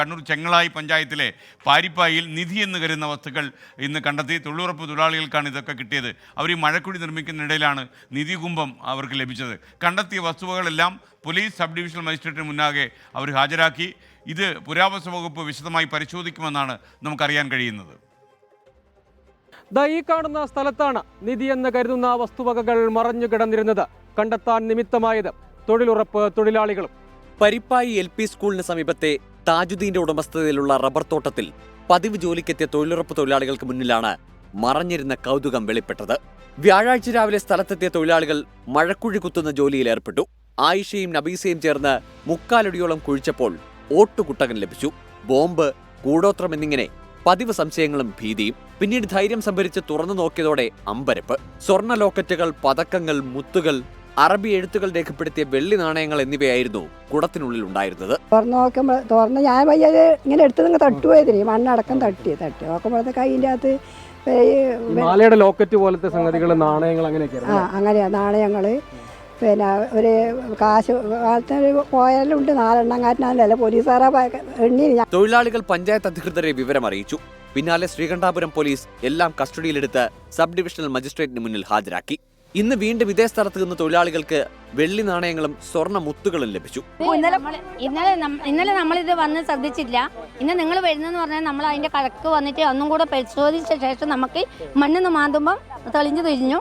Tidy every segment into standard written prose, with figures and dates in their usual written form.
കണ്ണൂർ ചെങ്ങളായി പഞ്ചായത്തിലെ പാരിപ്പായിൽ നിധി എന്ന് കരുതുന്ന വസ്തുക്കൾ ഇന്ന് കണ്ടെത്തി. തൊഴിലുറപ്പ് തൊഴിലാളികൾക്കാണ് ഇതൊക്കെ കിട്ടിയത്. അവർ ഈ മഴക്കുഴി നിർമ്മിക്കുന്നതിനിടയിലാണ് നിധി കുംഭം അവർക്ക് ലഭിച്ചത്. കണ്ടെത്തിയ വസ്തുവകളെല്ലാം പോലീസ് സബ് ഡിവിഷണൽ മജിസ്ട്രേറ്റിന് മുന്നാകെ അവർ ഹാജരാക്കി. ഇത് പുരാവസ്തു വകുപ്പ് വിശദമായി പരിശോധിക്കുമെന്നാണ് നമുക്കറിയാൻ കഴിയുന്നത്. ഈ കാണുന്ന സ്ഥലത്താണ് നിധി എന്ന് കരുതുന്ന വസ്തുവകകൾ മറഞ്ഞു കിടന്നിരുന്നത്. കണ്ടെത്താൻ നിമിത്തമായത് തൊഴിലുറപ്പ് തൊഴിലാളികളും. പരിപ്പായി LP സ്കൂളിന് സമീപത്തെ താജുദ്ദീന്റെ ഉടമസ്ഥതയിലുള്ള റബ്ബർ തോട്ടത്തിൽ പതിവ് ജോലിക്കെത്തിയ തൊഴിലുറപ്പ് തൊഴിലാളികൾക്ക് മുന്നിലാണ് മറഞ്ഞിരുന്ന കൗതുകം വെളിപ്പെട്ടത്. വ്യാഴാഴ്ച രാവിലെ സ്ഥലത്തെത്തിയ തൊഴിലാളികൾ മഴക്കുഴി കുത്തുന്ന ജോലിയിൽ ഏർപ്പെട്ടു. ആയിഷയും നബീസയും ചേർന്ന് 3/4 അടിയോളം കുഴിച്ചപ്പോൾ ഓട്ടുകുട്ടകൻ ലഭിച്ചു. ബോംബ്, കൂടോത്രം എന്നിങ്ങനെ പതിവ് സംശയങ്ങളും ഭീതിയും. പിന്നീട് ധൈര്യം സംഭരിച്ച് തുറന്നു നോക്കിയതോടെ അമ്പരപ്പ്. സ്വർണ്ണ ലോക്കറ്റുകൾ, പതക്കങ്ങൾ, മുത്തുകൾ, അറബി എഴുത്തുകൾ രേഖപ്പെടുത്തിയ വെള്ളി നാണയങ്ങൾ എന്നിവയായിരുന്നു കുടത്തിനുള്ളിൽ ഉണ്ടായിരുന്നത്. തുറന്ന് ഞാൻ വയ്യത് ഇങ്ങനെ എടുത്ത് നിങ്ങൾ തട്ടുപോയതിന് മണ്ണടക്കം തട്ടി നോക്കുമ്പോഴത്തേക്ക് അതിൻ്റെ അകത്ത് മാലയുടെ ലോക്കറ്റ് പോലത്തെ സംഗതികൾ, നാണയങ്ങൾ അങ്ങനെയാ നാണയങ്ങൾ. പിന്നെ ഒരു കാശ് പോയാലുണ്ട് 4 എണ്ണങ്ങാറ്റിനല്ല പോലീസുകാരെ എണ്ണി. തൊഴിലാളികൾ പഞ്ചായത്ത് അധികൃതരെ വിവരം അറിയിച്ചു. പിന്നാലെ ശ്രീകണ്ഠാപുരം പോലീസ് എല്ലാം കസ്റ്റഡിയിലെടുത്ത് സബ് ഡിവിഷണൽ മജിസ്ട്രേറ്റിന് മുന്നിൽ ഹാജരാക്കി. ഇന്ന് വീണ്ടും ഇതേ സ്ഥലത്ത് നിന്ന് തൊഴിലാളികൾക്ക് വെള്ളി നാണയങ്ങളും സ്വർണ്ണ മുത്തുകളും ലഭിച്ചു. ഇന്നലെ നമ്മളിത് വന്ന് ശ്രദ്ധിച്ചില്ല. ഇന്ന് നിങ്ങൾ വരുന്നെന്ന് പറഞ്ഞാൽ നമ്മൾ അതിന്റെ കണക്ക് വന്നിട്ട് ഒന്നും കൂടെ പരിശോധിച്ച ശേഷം നമുക്ക് മണ്ണിന്ന് മാന്തുമ്പോൾ തെളിഞ്ഞു തിരിഞ്ഞു.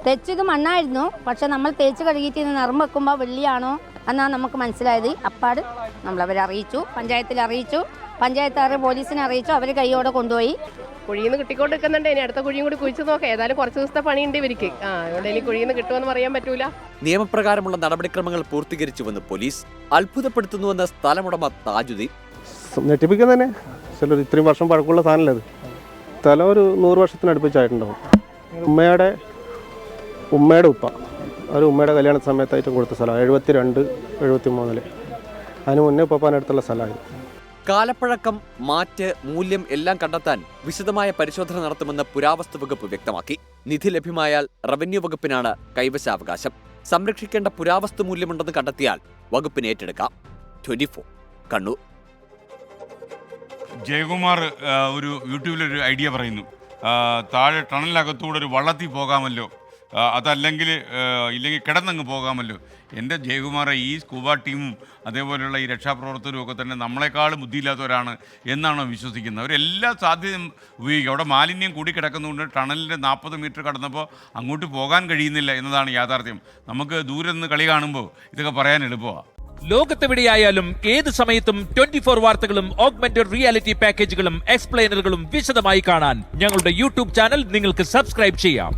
തെച്ചത് മണ്ണായിരുന്നു, പക്ഷെ നമ്മൾ തേച്ച് കഴുകിയിട്ട് നിറം വെക്കുമ്പോൾ വെള്ളിയാണോ എന്നാണ് നമുക്ക് മനസ്സിലായത്. അപ്പാട് നമ്മളവരെ അറിയിച്ചു, പഞ്ചായത്തിൽ അറിയിച്ചു, പഞ്ചായത്തുകാർ പോലീസിനെ അറിയിച്ചു. അവർ കൈയോടെ കൊണ്ടുപോയി. കുഴിയിൽ നിന്ന് കിട്ടിക്കൊണ്ടിരിക്കുന്നുണ്ട്. ഇനി അടുത്ത കുഴിയും കൂടി കുഴിച്ചു നോക്കാം. ഏതായാലും കുറച്ച് ദിവസത്തെ പണിയുണ്ട് ഇവർക്ക്. അതുകൊണ്ട് ഇനി കുഴിയിൽ നിന്ന് കിട്ടുമെന്ന് പറയാൻ പറ്റൂല. നിയമപ്രകാരമുള്ള നടപടിക്രമങ്ങൾ പൂർത്തീകരിച്ചുവെന്ന് പോലീസ്. അത്ഭുതപ്പെടുത്തുന്നുവെന്ന് സ്ഥലമുടമ താജുദ്ദീൻ. ഞെട്ടിപ്പിക്കാൻ തന്നെ ചിലർ ഇത്രയും വർഷം പഴക്കമുള്ള സാധനമല്ല ഇത്. സ്ഥലം ഒരു 100 വർഷത്തിനടുപ്പിച്ചായിട്ടുണ്ടാവും. ഉമ്മയുടെ ഉപ്പ ഉമ്മയുടെ കല്യാണ സമയത്തായിട്ടും കൊടുത്ത സ്ഥലമാണ്. 72, 73 അതിന് മുന്നേ ഉപ്പാനടുത്തുള്ള സ്ഥലമായിരുന്നു. കാലപ്പഴക്കം, മാറ്റ്, മൂല്യം എല്ലാം കണ്ടെത്താൻ വിശദമായ പരിശോധന നടത്തുമെന്ന് പുരാവസ്തു വകുപ്പ് വ്യക്തമാക്കി. നിധി ലഭ്യമായാൽ റവന്യൂ വകുപ്പിനാണ് കൈവശാവകാശം. സംരക്ഷിക്കേണ്ട പുരാവസ്തു മൂല്യമുണ്ടെന്ന് കണ്ടെത്തിയാൽ വകുപ്പിന് ഏറ്റെടുക്കാം. 24 കണ്ണൂർ. ജയകുമാർ ഒരു യൂട്യൂബിലൊരു ഐഡിയ പറയുന്നു. താഴെ ടണലിനകത്തൂടെ ഒരു വള്ളത്തിൽ പോകാമല്ലോ, അതല്ലെങ്കിൽ ഇല്ലെങ്കിൽ കിടന്നങ്ങ് പോകാമല്ലോ. എൻ്റെ ജയകുമാറെ, ഈ സ്കൂബ ടീമും അതേപോലെയുള്ള ഈ രക്ഷാപ്രവർത്തകരും ഒക്കെ തന്നെ നമ്മളെക്കാളും ബുദ്ധിയില്ലാത്തവരാണ് എന്നാണോ വിശ്വസിക്കുന്നത്? അവരെല്ലാ സാധ്യതയും ഉപയോഗിക്കും. അവിടെ മാലിന്യം കൂടി കിടക്കുന്നതുകൊണ്ട് ടണലിൻ്റെ 40 മീറ്റർ കടന്നപ്പോൾ അങ്ങോട്ട് പോകാൻ കഴിയുന്നില്ല എന്നതാണ് യാഥാർത്ഥ്യം. നമുക്ക് ദൂരെ നിന്ന് കളി കാണുമ്പോൾ ഇതൊക്കെ പറയാൻ എളുപ്പമാണ്. ലോകത്തെവിടെയായാലും ഏത് സമയത്തും 24 വാർത്തകളും ഓഗ്മെന്റഡ് റിയാലിറ്റി പാക്കേജുകളും എക്സ്പ്ലെയിനറുകളും വിശദമായി കാണാൻ ഞങ്ങളുടെ യൂട്യൂബ് ചാനൽ നിങ്ങൾക്ക് സബ്സ്ക്രൈബ് ചെയ്യാം.